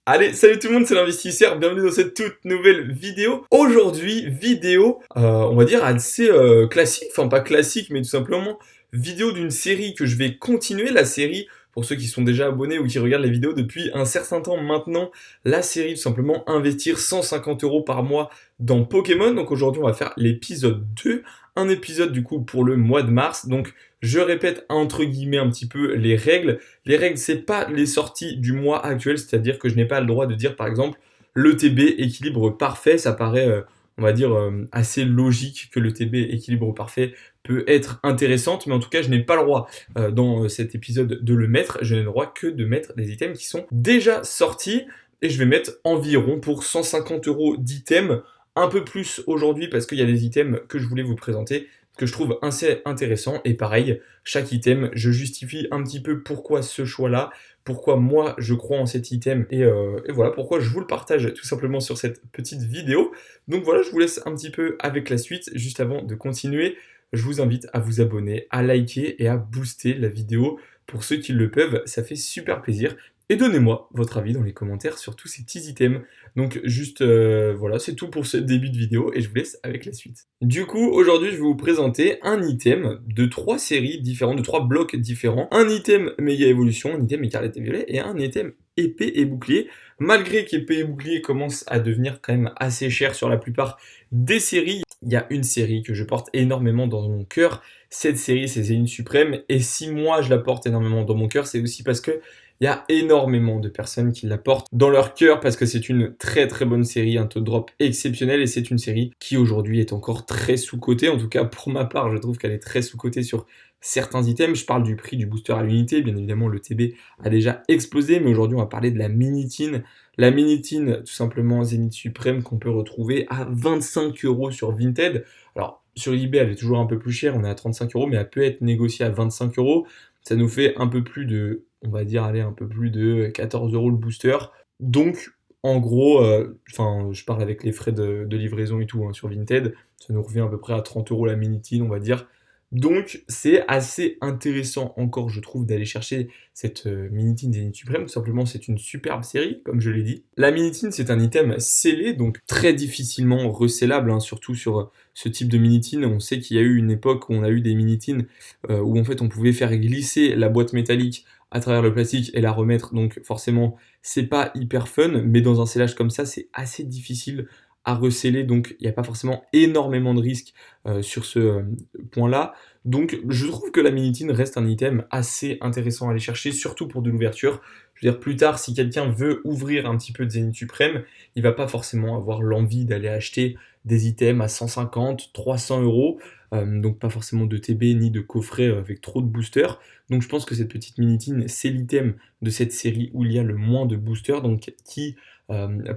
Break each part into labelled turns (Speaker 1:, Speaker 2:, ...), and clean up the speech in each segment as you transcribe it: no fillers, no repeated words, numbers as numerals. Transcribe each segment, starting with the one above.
Speaker 1: Allez, salut tout le monde, c'est l'investisseur, bienvenue dans cette toute nouvelle vidéo. Aujourd'hui, vidéo, on va dire assez classique, enfin pas classique, mais tout simplement vidéo d'une série que je vais continuer. La série, pour ceux qui sont déjà abonnés ou qui regardent les vidéos depuis un certain temps maintenant, la série tout simplement investir 150 euros par mois dans Pokémon. Donc aujourd'hui, on va faire l'épisode 2, un épisode du coup pour le mois de mars. Donc je répète entre guillemets un petit peu les règles. Les règles, c'est pas les sorties du mois actuel, c'est-à-dire que je n'ai pas le droit de dire par exemple le TB équilibre parfait. Ça paraît, on va dire, assez logique que le TB équilibre parfait peut être intéressante, mais en tout cas, je n'ai pas le droit dans cet épisode de le mettre. Je n'ai le droit que de mettre des items qui sont déjà sortis. Et je vais mettre environ pour 150 euros d'items, un peu plus aujourd'hui parce qu'il y a des items que je voulais vous présenter que je trouve assez intéressant. Et pareil, chaque item, je justifie un petit peu pourquoi ce choix-là, pourquoi moi je crois en cet item et voilà pourquoi je vous le partage tout simplement sur cette petite vidéo. Donc voilà, je vous laisse un petit peu avec la suite. Juste avant de continuer, je vous invite à vous abonner, à liker et à booster la vidéo pour ceux qui le peuvent, ça fait super plaisir. Et donnez-moi votre avis dans les commentaires sur tous ces petits items. Donc juste voilà, c'est tout pour ce début de vidéo et je vous laisse avec la suite. Du coup, aujourd'hui, je vais vous présenter un item de 3 séries différentes, de 3 blocs différents. Un item méga évolution, un item écarlate et violet et un item épée et bouclier. Malgré qu'épée et bouclier commencent à devenir quand même assez cher sur la plupart des séries, il y a une série que je porte énormément dans mon cœur. Cette série, c'est Zénith Suprême. Et si moi, je la porte énormément dans mon cœur, c'est aussi parce que il y a énormément de personnes qui la portent dans leur cœur parce que c'est une très très bonne série, un taux de drop exceptionnel et c'est une série qui aujourd'hui est encore très sous-cotée. En tout cas, pour ma part, je trouve qu'elle est très sous-cotée sur certains items. Je parle du prix du booster à l'unité. Bien évidemment, le TB a déjà explosé, mais aujourd'hui, on va parler de la Minitine. La Minitine, tout simplement Zénith Suprême, qu'on peut retrouver à 25 euros sur Vinted. Alors, sur eBay, elle est toujours un peu plus chère, on est à 35 euros, mais elle peut être négociée à 25 euros. Ça nous fait un peu plus de, on va dire, allez, un peu plus de 14 euros le booster. Donc, en gros, je parle avec les frais de livraison et tout hein, sur Vinted, ça nous revient à peu près à 30 euros la Minitine, on va dire. Donc, c'est assez intéressant encore, je trouve, d'aller chercher cette Minitine Zénith Suprême. Tout simplement, c'est une superbe série, comme je l'ai dit. La Minitine, c'est un item scellé, donc très difficilement recellable, hein, surtout sur ce type de Minitine. On sait qu'il y a eu une époque où on a eu des Minitines où en fait on pouvait faire glisser la boîte métallique à travers le plastique et la remettre. Donc forcément, c'est pas hyper fun, mais dans un scellage comme ça, c'est assez difficile à receller, donc il n'y a pas forcément énormément de risques sur ce point-là. Donc je trouve que la Minitine reste un item assez intéressant à aller chercher, surtout pour de l'ouverture. Je veux dire, plus tard, si quelqu'un veut ouvrir un petit peu de Zénith Suprême, il va pas forcément avoir l'envie d'aller acheter des items à 150, 300 euros, donc pas forcément de TB ni de coffret avec trop de boosters. Donc je pense que cette petite Minitine, c'est l'item de cette série où il y a le moins de boosters, donc qui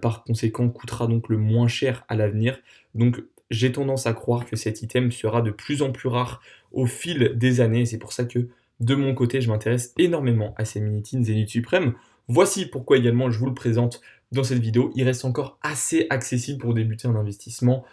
Speaker 1: par conséquent coûtera donc le moins cher à l'avenir. Donc j'ai tendance à croire que cet item sera de plus en plus rare au fil des années. C'est pour ça que de mon côté, je m'intéresse énormément à ces Minitines Zénith Suprême. Voici pourquoi également je vous le présente dans cette vidéo. Il reste encore assez accessible pour débuter un investissement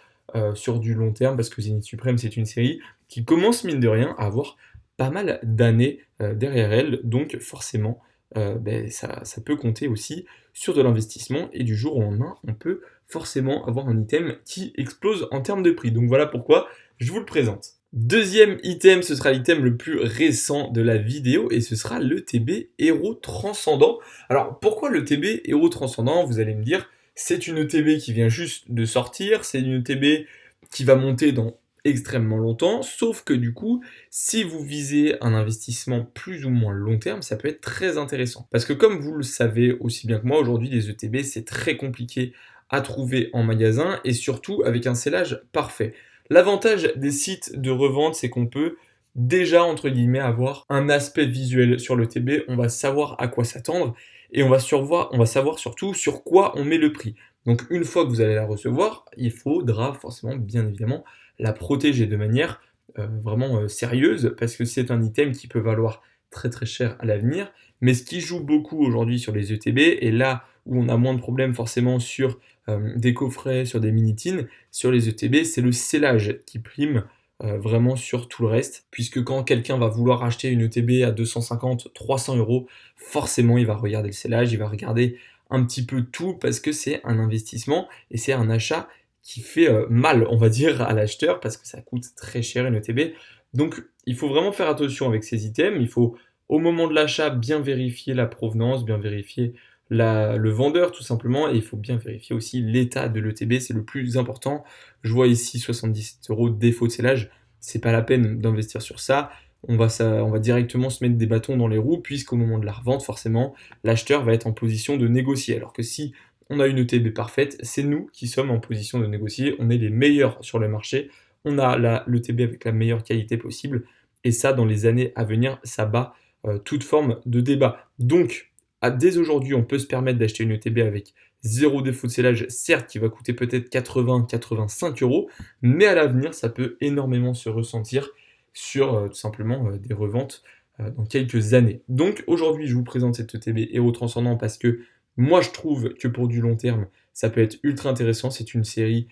Speaker 1: sur du long terme parce que Zénith Suprême, c'est une série qui commence mine de rien à avoir pas mal d'années derrière elle. Donc forcément, ça peut compter aussi sur de l'investissement et du jour au lendemain, on peut forcément avoir un item qui explose en termes de prix. Donc voilà pourquoi je vous le présente. Deuxième item, ce sera l'item le plus récent de la vidéo et ce sera le TB Héros Transcendant. Alors pourquoi le TB Héros Transcendant? Vous allez me dire, c'est une TB qui vient juste de sortir, c'est une TB qui va monter dans extrêmement longtemps, sauf que du coup, si vous visez un investissement plus ou moins long terme, ça peut être très intéressant. Parce que comme vous le savez aussi bien que moi, aujourd'hui, les ETB, c'est très compliqué à trouver en magasin et surtout avec un scellage parfait. L'avantage des sites de revente, c'est qu'on peut déjà, entre guillemets, avoir un aspect visuel sur le TB, on va savoir à quoi s'attendre et on va savoir surtout sur quoi on met le prix. Donc une fois que vous allez la recevoir, il faudra forcément, bien évidemment, la protéger de manière vraiment sérieuse parce que c'est un item qui peut valoir très très cher à l'avenir. Mais ce qui joue beaucoup aujourd'hui sur les ETB, et là où on a moins de problèmes forcément sur des coffrets, sur des minitines, sur les ETB, c'est le scellage qui prime vraiment sur tout le reste, puisque quand quelqu'un va vouloir acheter une ETB à 250, 300 euros, forcément il va regarder le scellage, il va regarder un petit peu tout parce que c'est un investissement et c'est un achat qui fait, mal, on va dire, à l'acheteur parce que ça coûte très cher une ETB. Donc il faut vraiment faire attention avec ces items. Il faut, au moment de l'achat, bien vérifier la provenance, bien vérifier le vendeur tout simplement et il faut bien vérifier aussi l'état de l'ETB, c'est le plus important. Je vois ici 77 € de défaut de scellage, c'est pas la peine d'investir sur ça. On va directement se mettre des bâtons dans les roues puisqu'au moment de la revente, forcément, l'acheteur va être en position de négocier. Alors que si on a une ETB parfaite, c'est nous qui sommes en position de négocier, on est les meilleurs sur le marché, on a l'ETB avec la meilleure qualité possible et ça, dans les années à venir, ça bat toute forme de débat. Donc, dès aujourd'hui, on peut se permettre d'acheter une ETB avec zéro défaut de scellage, certes, qui va coûter peut-être 80-85 €, mais à l'avenir, ça peut énormément se ressentir sur tout simplement des reventes dans quelques années. Donc aujourd'hui, je vous présente cette ETB Héros Transcendant parce que moi, je trouve que pour du long terme, ça peut être ultra intéressant. C'est une série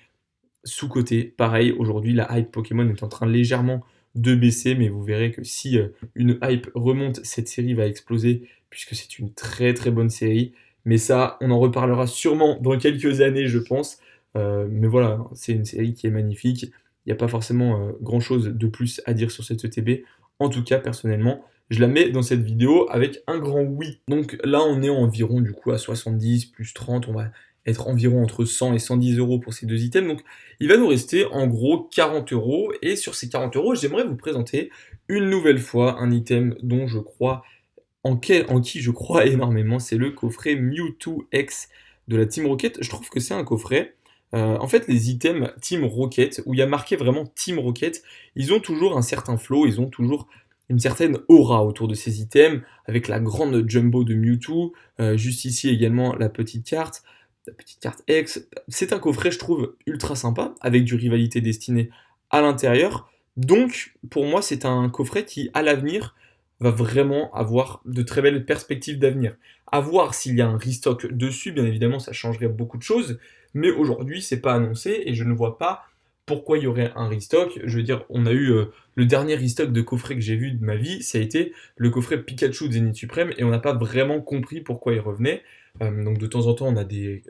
Speaker 1: sous-cotée. Pareil, aujourd'hui, la hype Pokémon est en train légèrement de baisser, mais vous verrez que si une hype remonte, cette série va exploser puisque c'est une très très bonne série. Mais ça, on en reparlera sûrement dans quelques années, je pense. Mais voilà, c'est une série qui est magnifique. Il n'y a pas forcément grand-chose de plus à dire sur cette ETB. En tout cas, personnellement, je la mets dans cette vidéo avec un grand oui. Donc là, on est environ du coup à 70 plus 30. On va être environ entre 100 et 110 € pour ces deux items. Donc il va nous rester en gros 40 €. Et sur ces 40 €, j'aimerais vous présenter une nouvelle fois un item dont je crois en qui je crois énormément, c'est le coffret Mewtwo X de la Team Rocket. Je trouve que c'est un coffret. En fait, les items Team Rocket, où il y a marqué vraiment Team Rocket, ils ont toujours un certain flow, ils ont toujours une certaine aura autour de ces items, avec la grande jumbo de Mewtwo, juste ici également la petite carte X. C'est un coffret, je trouve, ultra sympa, avec du rivalité destinée à l'intérieur. Donc, pour moi, c'est un coffret qui, à l'avenir, va vraiment avoir de très belles perspectives d'avenir. À voir s'il y a un restock dessus, bien évidemment, ça changerait beaucoup de choses, mais aujourd'hui, c'est pas annoncé et je ne vois pas pourquoi il y aurait un restock. Je veux dire, on a eu le dernier restock de coffret que j'ai vu de ma vie, ça a été le coffret Pikachu de Zénith Suprême et on n'a pas vraiment compris pourquoi il revenait. Donc de temps en temps, on a des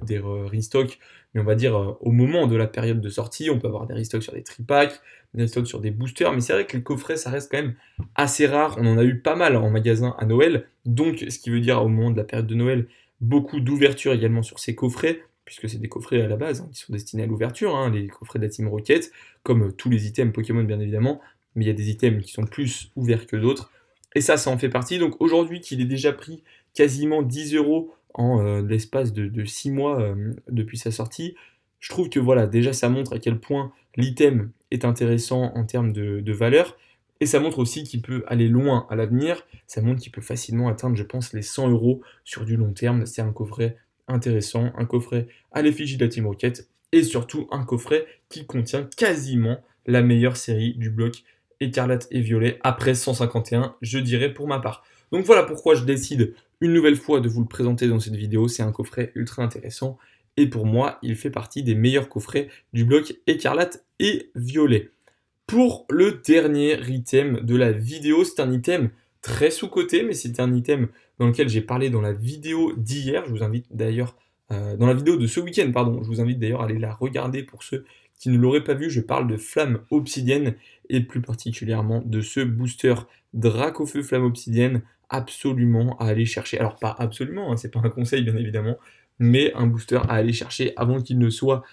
Speaker 1: restocks, mais on va dire au moment de la période de sortie, on peut avoir des restocks sur des tripacks, des restocks sur des boosters, mais c'est vrai que les coffrets, ça reste quand même assez rare. On en a eu pas mal en magasin à Noël, donc ce qui veut dire au moment de la période de Noël, beaucoup d'ouverture également sur ces coffrets, puisque c'est des coffrets à la base qui sont destinés à l'ouverture, les coffrets de la Team Rocket, comme tous les items Pokémon bien évidemment, mais il y a des items qui sont plus ouverts que d'autres, et ça en fait partie. Donc aujourd'hui qu'il est déjà pris quasiment 10 € en l'espace de 6 mois depuis sa sortie, je trouve que voilà, déjà ça montre à quel point l'item est intéressant en termes de valeur, et ça montre aussi qu'il peut aller loin à l'avenir, ça montre qu'il peut facilement atteindre, je pense, les 100 € sur du long terme. C'est un coffret intéressant, un coffret à l'effigie de la Team Rocket, et surtout un coffret qui contient quasiment la meilleure série du bloc écarlate et violet, après 151, je dirais pour ma part. Donc voilà pourquoi je décide une nouvelle fois de vous le présenter dans cette vidéo. C'est un coffret ultra intéressant, et pour moi, il fait partie des meilleurs coffrets du bloc écarlate et violet. Pour le dernier item de la vidéo, c'est un item très sous-coté, mais c'est un item dans lequel j'ai parlé dans la vidéo d'hier. Je vous invite d'ailleurs, dans la vidéo de ce week-end, pardon, je vous invite d'ailleurs à aller la regarder pour ceux qui ne l'auraient pas vu. Je parle de Flamme Obsidienne et plus particulièrement de ce booster Dracofeu Flamme Obsidienne, absolument à aller chercher. Alors pas absolument, c'est pas un conseil bien évidemment, mais un booster à aller chercher avant qu'il ne soit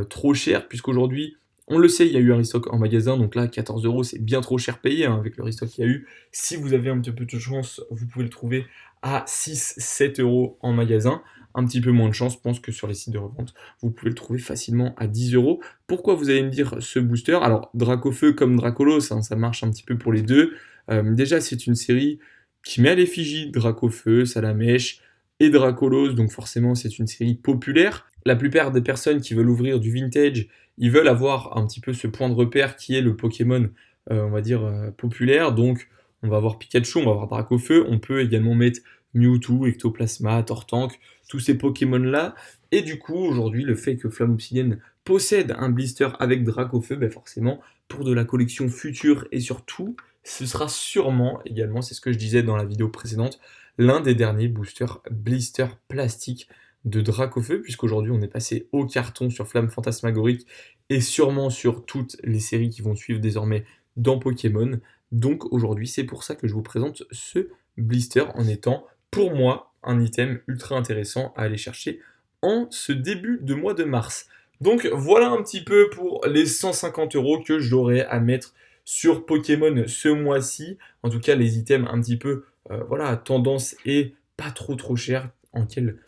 Speaker 1: trop cher, puisqu'aujourd'hui, on le sait, il y a eu un restock en magasin, donc là, 14 € c'est bien trop cher payé avec le restock qu'il y a eu. Si vous avez un petit peu de chance, vous pouvez le trouver à 6-7 € en magasin. Un petit peu moins de chance, je pense que sur les sites de revente, vous pouvez le trouver facilement à 10 €. Pourquoi vous allez me dire ce booster? Alors, Dracofeu comme Dracolos, ça marche un petit peu pour les deux. Déjà, c'est une série qui met à l'effigie Dracofeu, Salamèche et Dracolos, donc forcément, c'est une série populaire. La plupart des personnes qui veulent ouvrir du vintage, ils veulent avoir un petit peu ce point de repère qui est le Pokémon, on va dire, populaire. Donc, on va avoir Pikachu, on va avoir Dracofeu, on peut également mettre Mewtwo, Ectoplasma, Tortank, tous ces Pokémon-là. Et du coup, aujourd'hui, le fait que Flamme Obsidienne possède un blister avec Dracofeu, forcément, pour de la collection future et surtout, ce sera sûrement également, c'est ce que je disais dans la vidéo précédente, l'un des derniers boosters blister plastique de Dracofeu, puisqu'aujourd'hui on est passé au carton sur Flamme Fantasmagorique et sûrement sur toutes les séries qui vont suivre désormais dans Pokémon. Donc aujourd'hui, c'est pour ça que je vous présente ce blister en étant, pour moi, un item ultra intéressant à aller chercher en ce début de mois de mars. Donc voilà un petit peu pour les 150 € que j'aurai à mettre sur Pokémon ce mois-ci. En tout cas, les items un petit peu, voilà, tendance et pas trop cher, en quel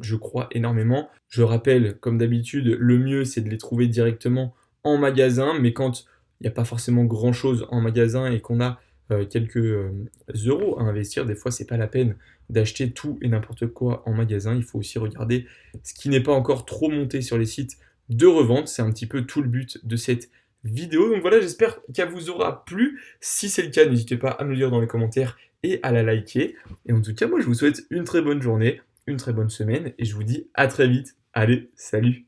Speaker 1: je crois énormément. Je rappelle, comme d'habitude, le mieux c'est de les trouver directement en magasin, mais quand il n'y a pas forcément grand chose en magasin et qu'on a quelques euros à investir, des fois c'est pas la peine d'acheter tout et n'importe quoi en magasin. Il faut aussi regarder ce qui n'est pas encore trop monté sur les sites de revente. C'est un petit peu tout le but de cette vidéo. Donc voilà, j'espère qu'elle vous aura plu. Si c'est le cas, n'hésitez pas à me le dire dans les commentaires et à la liker. Et en tout cas, moi je vous souhaite une très bonne journée, une très bonne semaine et je vous dis à très vite. Allez, salut!